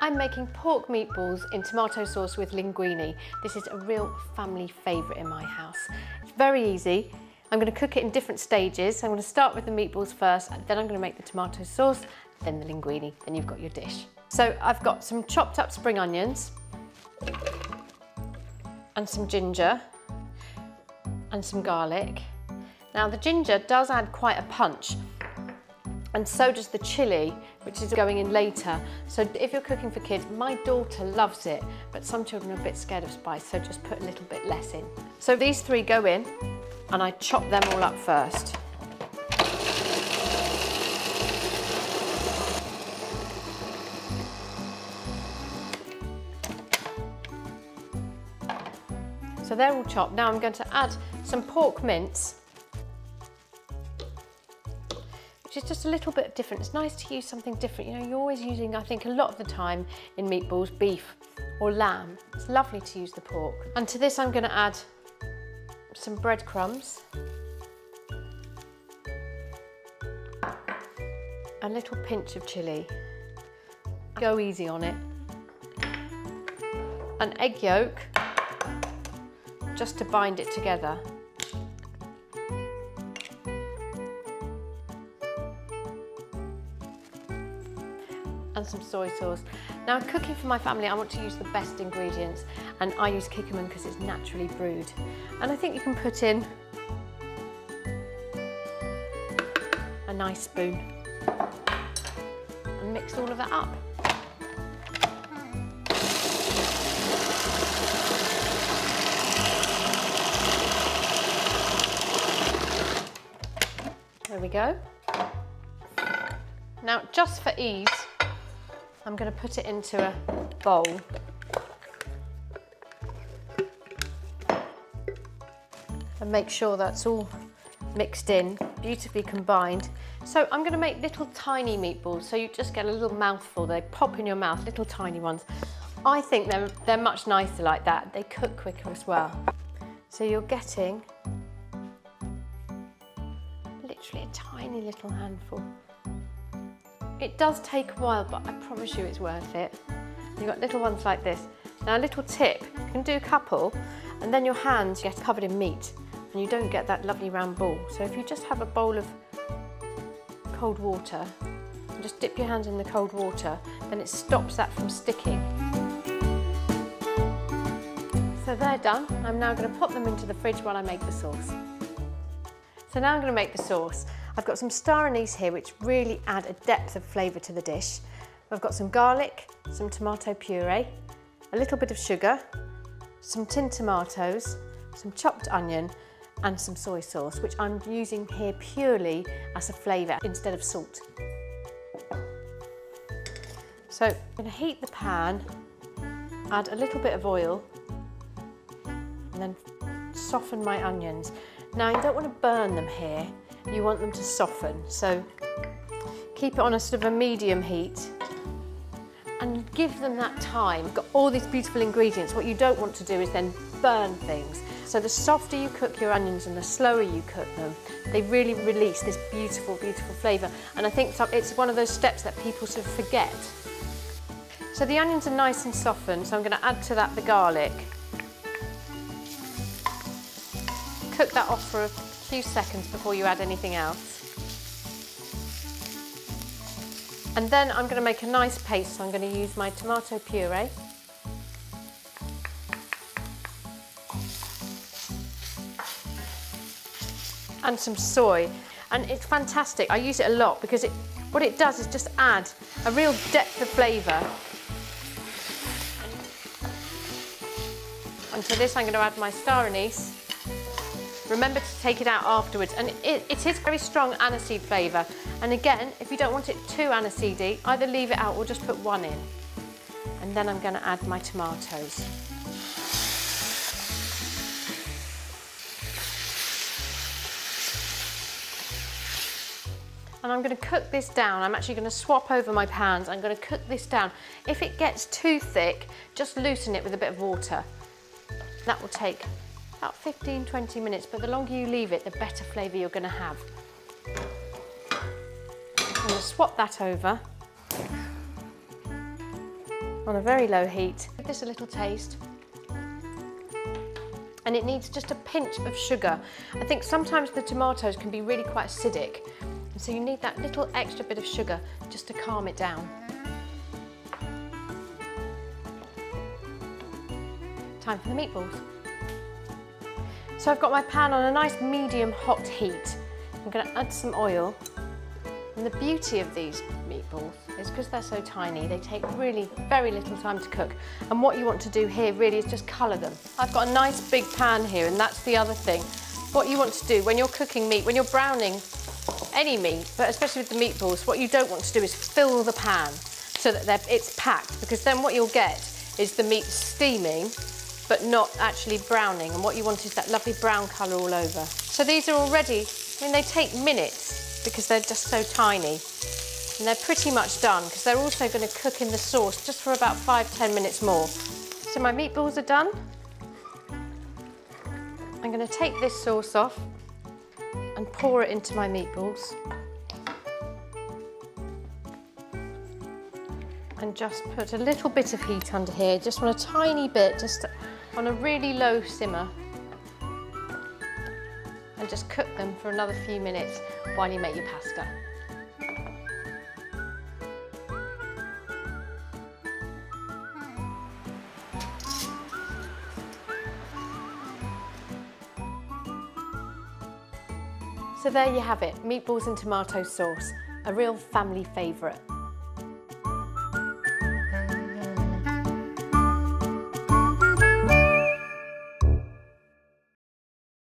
I'm making pork meatballs in tomato sauce with linguine. This is a real family favourite in my house. It's very easy. I'm going to cook it in different stages. I'm going to start with the meatballs first, and then I'm going to make the tomato sauce, then the linguine, then you've got your dish. So I've got some chopped up spring onions and some ginger and some garlic. Now the ginger does add quite a punch, and so does the chilli, which is going in later. So if you're cooking for kids, my daughter loves it, but some children are a bit scared of spice, so just put a little bit less in. So these three go in, and I chop them all up first. So they're all chopped. Now I'm going to add some pork mince, which is just a little bit different. It's nice to use something different. You know, you're always using, I think, a lot of the time in meatballs, beef or lamb. It's lovely to use the pork. And to this, I'm going to add some breadcrumbs, a little pinch of chilli. Go easy on it. An egg yolk, just to bind it together. And some soy sauce. Now, cooking for my family, I want to use the best ingredients, and I use Kikkoman because it's naturally brewed. And I think you can put in a nice spoon and mix all of that up. There we go. Now, just for ease, I'm going to put it into a bowl. And make sure that's all mixed in, beautifully combined. So I'm going to make little tiny meatballs, so you just get a little mouthful. They pop in your mouth, little tiny ones. I think they're much nicer like that. They cook quicker as well. So you're getting literally a tiny little handful. It does take a while, but I promise you it's worth it. You've got little ones like this. Now, a little tip, you can do a couple, and then your hands get covered in meat, and you don't get that lovely round ball. So if you just have a bowl of cold water, and just dip your hands in the cold water, then it stops that from sticking. So they're done. I'm now going to put them into the fridge while I make the sauce. So now I'm going to make the sauce. I've got some star anise here, which really add a depth of flavour to the dish. I've got some garlic, some tomato puree, a little bit of sugar, some tinned tomatoes, some chopped onion, and some soy sauce, which I'm using here purely as a flavour instead of salt. So I'm going to heat the pan, add a little bit of oil, and then soften my onions. Now, you don't want to burn them here. You want them to soften, so keep it on a sort of a medium heat and give them that time. You've got all these beautiful ingredients. What you don't want to do is then burn things. So the softer you cook your onions and the slower you cook them, they really release this beautiful, beautiful flavour. And I think it's one of those steps that people sort of forget. So the onions are nice and softened, so I'm going to add to that the garlic. Cook that off for a few seconds before you add anything else. And then I'm going to make a nice paste, so I'm going to use my tomato puree. And some soy. And it's fantastic. I use it a lot because what it does is just add a real depth of flavour. And to this I'm going to add my star anise. Remember to take it out afterwards, and it is very strong aniseed flavour. And again, if you don't want it too aniseedy, either leave it out or just put one in. And then I'm going to add my tomatoes. And I'm going to cook this down. I'm actually going to swap over my pans. I'm going to cook this down. If it gets too thick, just loosen it with a bit of water. That will take about 15-20 minutes, but the longer you leave it, the better flavour you're going to have. I'm going to swap that over. on a very low heat. Give this a little taste. And it needs just a pinch of sugar. I think sometimes the tomatoes can be really quite acidic, and so you need that little extra bit of sugar just to calm it down. Time for the meatballs. So I've got my pan on a nice medium hot heat. I'm going to add some oil. And the beauty of these meatballs is because they're so tiny, they take really very little time to cook. And what you want to do here really is just colour them. I've got a nice big pan here, and that's the other thing. What you want to do when you're cooking meat, when you're browning any meat, but especially with the meatballs, what you don't want to do is fill the pan so that it's packed, because then what you'll get is the meat steaming but not actually browning, and what you want is that lovely brown colour all over. So these are already, I mean, they take minutes because they're just so tiny, and they're pretty much done because they're also going to cook in the sauce just for about 5–10 minutes more. So my meatballs are done. I'm going to take this sauce off and pour it into my meatballs, and just put a little bit of heat under here, just on a tiny bit, just on a really low simmer, and just cook them for another few minutes while you make your pasta. So there you have it, meatballs and tomato sauce, a real family favourite.